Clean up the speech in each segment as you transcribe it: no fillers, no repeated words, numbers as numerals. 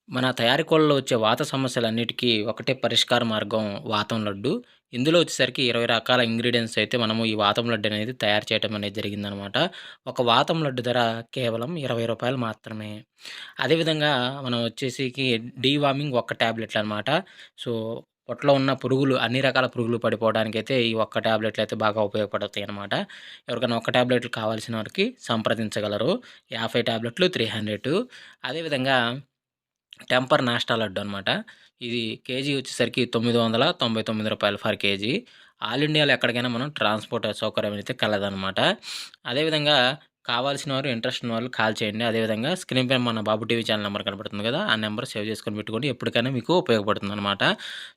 మన తయారీ కోళ్ళలో వచ్చే వాత సమస్యలన్నిటికీ ఒకటే పరిష్కార మార్గం వాతం లడ్డు. ఇందులో వచ్చేసరికి 20 రకాల ఇంగ్రీడియెంట్స్ అయితే మనము ఈ వాతం లడ్డు అనేది తయారు చేయటం అనేది జరిగిందనమాట. ఒక వాతం లడ్డు ధర కేవలం రూ. 20 మాత్రమే. అదేవిధంగా మనం వచ్చేసికి డీవార్మింగ్ ఒక్క టాబ్లెట్లనమాట. సో, పొట్టలో ఉన్న పురుగులు అన్ని రకాల పురుగులు పడిపోవడానికైతే ఈ ఒక్క టాబ్లెట్లయితే బాగా ఉపయోగపడతాయనమాట. ఎవరికైనా ఒక్క టాబ్లెట్లు కావాల్సిన వారికి సంప్రదించగలరు. 50 టాబ్లెట్లు 300. అదేవిధంగా టెంపర్ నాస్టా లడ్డు అనమాట. ఇది కేజీ వచ్చేసరికి రూ. 999 ఫర్ కేజీ. ఆల్ ఇండియాలో ఎక్కడికైనా మనం ట్రాన్స్‌పోర్ట్ సౌకర్యం అయితే కలదనమాట. అదేవిధంగా కావాల్సిన వారు, ఇంట్రెస్ట్ ఉన్నవాళ్ళు కాల్ చేయండి. అదేవిధంగా స్క్రీన్ పైన మన బాబు టీవీ ఛానల్ నెంబర్ కనపడుతుంది కదా! ఆ నెంబర్ సేవ్ చేసుకొని పెట్టుకోండి. ఎప్పటికైనా మీకు ఉపయోగపడుతుందనమాట.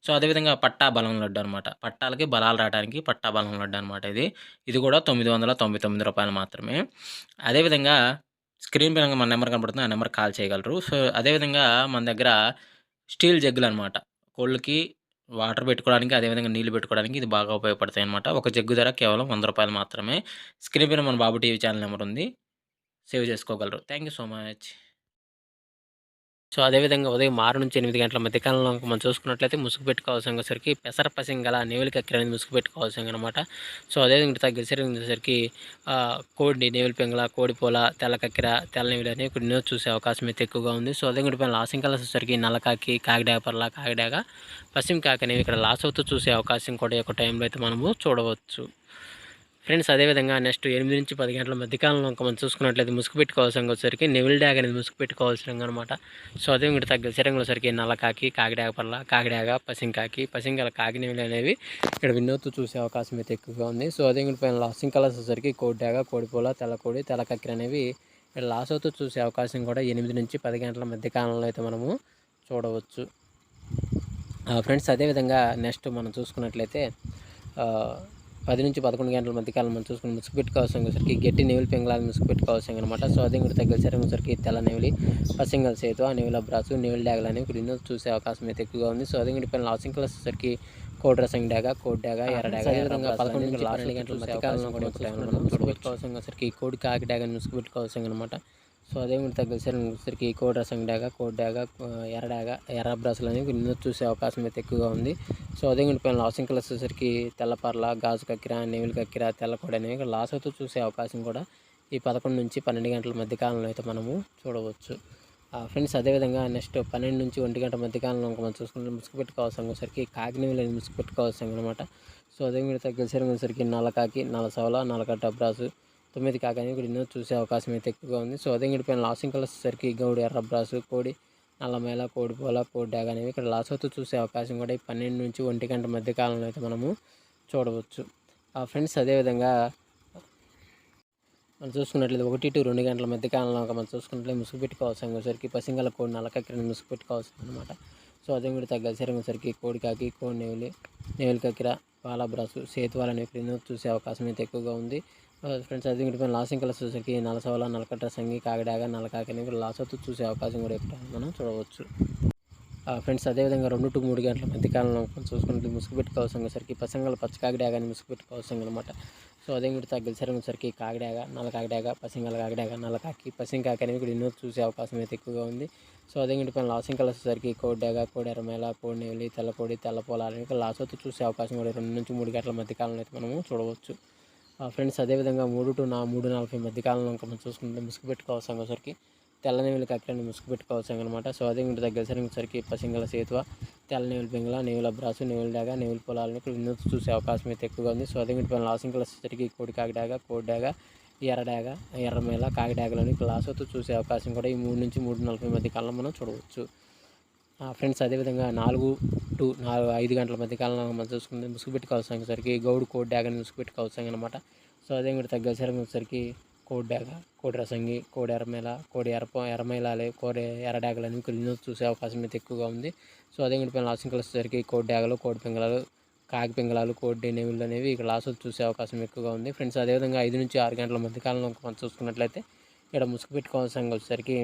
సో, అదేవిధంగా పట్టా బలం లడ్డు అనమాట. పట్టాలకి బలాలు రావడానికి పట్టా బలం లడ్డు అనమాట ఇది. ఇది కూడా రూ. 999 మాత్రమే. అదేవిధంగా స్క్రీన్ పైన మన నంబర్ కనపడుతుంది. ఆ నంబర్‌కి కాల్ చేయగలరు. సో, అదేవిధంగా మన దగ్గర స్టీల్ జగ్గులనమాట. కోళ్ళకి వాటర్ పెట్టుకోవడానికి, అదేవిధంగా నీళ్లు పెట్టుకోవడానికి ఇది బాగా ఉపయోగపడతాయనమాట. ఒక జగ్గు ధర కేవలం రూ. 100 మాత్రమే. స్క్రీన్ పైన మన బాబు టీవీ ఛానల్ నంబర్ ఉంది. సేవ్ చేసుకోగలరు. Thank you so much. So, అదేవిధంగా ఉదయం 6-8 గంటల మధ్య కాలంలో గనుక మనం చూసుకున్నట్లయితే ముసుగు పెట్టుకోవాల్సొచ్చేసరికి పెసర పసింగల నేవులు కక్కెర అనేది ముసుగు పెట్టుకోవాల్సిందనమాట. సో, అదేవిధంగా తగ్గిసరికి కోడి నేవులు పింగళ, కోడిపోల, తెల్ల కక్కెర, తెల్ల నేవులు అనేవి కొన్ని చూసే అవకాశం అయితే ఎక్కువగా ఉంది. సో, అదేవిధంగా పైన లాసింగ్ కలర్స్ వచ్చేసరికి నల్లకాకి, కాకిడాక పర్ల, కాకిడాక, పశ్చిమ కాకి అనేవి ఇక్కడ లాస్ అవుతూ చూసే అవకాశం కూడా ఈ యొక్క టైంలో అయితే మనము చూడవచ్చు. ఫ్రెండ్స్ అదేవిధంగా నెక్స్ట్ 8-10 గంటల మధ్యకాలంలో ఇంకా మనం చూసుకున్నట్లయితే ముసుగు పెట్టుకోవాల్సిన వచ్చేసరికి నెవిల్ డ్యాగ్ అనేది ముసుగు పెట్టుకోవాల్సిన అనమాట. సో అదే ఇంకటి తగ్గ శరీరంలో సరికి నల్లకాకి, కాకిడాక పర్ల, కాకిడాక, పసింకాకి, పసింగల కాకి నెవిలి అనేవి ఇక్కడ వినోత్తు చూసే అవకాశం అయితే ఎక్కువగా ఉంది. సో అదే ఇంకటి పైన లాసింగ్ కలర్స్ వచ్చేసరికి కోడి డ్యాగ, కోడిపోల, తెల్లకోడి, తెల్లకక్కిర అనేవి ఇక్కడ లాస్ అవుతూ చూసే అవకాశం కూడా 8-10 గంటల మధ్య కాలంలో అయితే మనము చూడవచ్చు. ఫ్రెండ్స్ అదేవిధంగా నెక్స్ట్ మనం చూసుకున్నట్లయితే 10-11 గంటల మధ్యకాలం మనం చూసుకుని ముసుగు పెట్టుకోవాల్సరికి గట్టి నెవిలి పింగళాలు ముసుగు పెట్టుకోవాల్సింది అనమాట. సో అదే కూడా తగ్గ సరికి తెల్ల నెవిలి, పసింగల్ సేతు, ఆ నెవిల బ్రాసు, నెవిలి డ్యాగలు అనేవి ఇప్పుడు చూసే అవకాశం అయితే ఎక్కువగా ఉంది. సో అదే కూడా పైన లాసింగ్ కలర్స్ వచ్చరికి కోడి రసం డ్యాగ, కోడి డ్యాగ, ఎర్ర డ్యాగ, అదేవిధంగా 11-12 గంటల మధ్యకాలంలో కూడా ముసుగు పెట్టుకోవాల్సరికి కోడి కాకి డ్యాగని ముసుగు పెట్టుకోవాల్సింది అనమాట. సో అదే మీరు తగ్గసరికి కోడి రసం డ్యాగ, కోడి డ్యాగ, ఎర్ర డ్యాగ, ఎర్ర బ్రాసులు అనేవి చూసే అవకాశం అయితే ఎక్కువగా ఉంది. సో అదే పైన లాసింగ్ కలర్స్ వచ్చేసరికి తెల్లపర్ల, గాజు కక్కిర, నెవిలి కక్కిర, తెల్లకోడి అనేవి లాస్ అవుతూ చూసే అవకాశం కూడా ఈ 11-12 గంటల మధ్య కాలంలో అయితే మనము చూడవచ్చు. ఫ్రెండ్స్ అదేవిధంగా నెక్స్ట్ 12-1 గంట మధ్య కాలంలో మనం చూసుకుంటే ముసుగు పెట్టుకోవాల్సరికి కాకి నెవిలి అనేది ముసుగు పెట్టుకోవాల్సింది అనమాట. సో అదే మీరు తగ్గసరికి నల్లకాకి, నల్లసవల, నల్లకట్ట బ్రాసు, 9 కాకి అనేవి ఇక్కడ చూసే అవకాశం అయితే ఎక్కువగా ఉంది. సో అదే పైన లాసింగ్ కలర్స్ వచ్చేసరికి గౌడి ఎర్ర బ్రాసు, కోడి నల్లమేల, కోడిపోల, కోడి డ్యాగ్ అనేవి ఇక్కడ లాస్ అవుతూ చూసే అవకాశం కూడా ఈ 12-1 గంట మధ్య కాలంలో అయితే మనము చూడవచ్చు. ఫ్రెండ్స్ అదేవిధంగా మనం చూసుకున్నట్లయితే 1-2 గంటల మధ్య కాలంలో మనం చూసుకున్నట్లయితే ముసుగు పెట్టుకోవాల్సరికి పసింగల కోడి నల్లకక్కిరని ముసుగు పెట్టుకోవాల్సింది అనమాట. సో అదే కూడా తగ్గ సరికి కోడి కాకి, కోడి నెవిలి, నెవిలి కక్కిర, పాల బ్రాసు, సేతువాలు అనేవి ఇక్కడ చూసే అవకాశం అయితే ఎక్కువగా ఉంది. ఫ్రెండ్స్ అది పైన లాసింగ్ కలర్స్ వచ్చేసరికి నలసవల, నలకట్ట సంగి, కాకిడాగ, నల్లకాకి అనేవి లాస్ అవుతూ చూసే అవకాశం కూడా ఇక్కడ మనం చూడవచ్చు. ఫ్రెండ్స్ అదేవిధంగా 2-3 గంటల మధ్య కాలంలో చూసుకుంటే ముసుగు పెట్టుకోవాల్సరికి పసంగల పచ్చ కాకిడాగని ముసుగు పెట్టుకోవాల్సింది అనమాట. సో అదే మీరు తగ్గసరికి కాకిడాగ, నల్ల కాకిడాగ, పసింగల కాకిడాగ, నల్లకాకి, పసింకాకి అనేవి ఇక్కడ ఎన్నో చూసే అవకాశం అయితే ఎక్కువగా ఉంది. సో అదే పైన లాసింగ్ కలర్స్ వచ్చేసరికి కోడి డాగ, కోడి ఎర్రమేల, కోడి నెవిలి, తెల్లకోడి, తెల్ల పొలాలు లాస్ అవుతూ చూసే అవకాశం కూడా 2-3 గంటల మధ్య కాలంలో అయితే మనము చూడవచ్చు. ఫ్రెండ్స్ అదేవిధంగా 3-3:40 మధ్య కాలంలో మనం చూసుకుంటే ముసుగు పెట్టుకోవాల్సరికి తెల్ల నెవిలి కక్కిరని ముసుగు పెట్టుకోవాల్సింది అనమాట. సో అదే ఇంటి దగ్గర సరికి పసింగల సేతువ, తెల్ల నెవిలి పింగళ, నెవిల బ్రాసు, నెవిలి డాగ, నెవిలి పొలాలను ఇక్కడ చూసే అవకాశం అయితే ఎక్కువగా ఉంది. సో అదే ఇంటి పైన లాసింగ్ కలర్స్ సరికి కోడి కాకి డాగ, కోడి డాగ, ఎర్ర డాగ, ఎర్రమేల, కాకి డాగలని లాస్ అవుతూ చూసే అవకాశం కూడా ఈ 3-3:40 మధ్య కాలంలో మనం చూడవచ్చు. ఫ్రెండ్స్ అదేవిధంగా 4-5 గంటల మధ్య కాలంలో మనం చూసుకుంటే ముసుగు పెట్టుకోవాల్సరికి గౌడు కోడి డాగని ముసుగు పెట్టుకోవాల్సింది అనమాట. సో అదే కూడా తగ్గసరికి కోడి డాగ, కోడి రసంగి, కోడి ఎర్రమేల, కోడి ఎర్రమేలాలే, కోడి ఎర్ర డాగలని కొన్ని చూసే అవకాశం అయితే ఎక్కువగా ఉంది. సో అదే పైన లాసింగ్ కలర్స్ వచ్చేసరికి కోడి డాగలు, కోడి పింగళాలు, కాకి పింగళాలు, కోడి నెమిళ్ళు అనేవి ఇక్కడ లాస్ చూసే అవకాశం ఎక్కువగా ఉంది. ఫ్రెండ్స్ అదేవిధంగా 5-6 గంటల మధ్య కాలంలో మనం చూసుకున్నట్లయితే ఇక్కడ ముసుగు పెట్టుకోవాల్సిన వచ్చేసరికి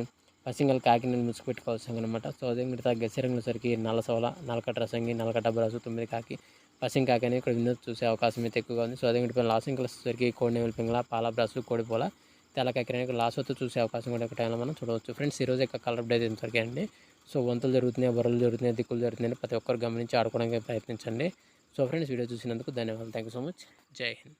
పసింగల్ కాకిని ముసుగు పెట్టుకోవాల్సింది అనమాట. సో అదే మిగతా గెసరంగుల సరికి నల్లసవల, నల్లకట్ట రసంగి, నల్లకట్ట బ్రాసు, 9 కాకి, పసింగ్ కాకి అనేవి ఇక్కడ చూసే అవకాశం అయితే ఎక్కువగా ఉంది. సో అదే పైన లాసింగ్ కలర్స్ సరికి కోడి నెమిలి పింగళ, పాల బ్రాసు, కోడిపోల, తెల్ల కాకి అనేవి లాస్ అవుతూ చూసే అవకాశం కూడా ఒక టైంలో మనం చూడవచ్చు. ఫ్రెండ్స్ ఈరోజు యొక్క కలర్ అప్డేట్ ఇంతవరకే అండి. సో వంతులు జరుగుతున్నాయి, బరువులు జరుగుతున్నాయి, దిక్కులు జరుగుతున్నాయి ప్రతి ఒక్కరు గమనించి ఆడుకోవడానికి ప్రయత్నించండి. సో ఫ్రెండ్స్, వీడియో చూసినందుకు ధన్యవాదాలు. Thank you so much. జై హింద్.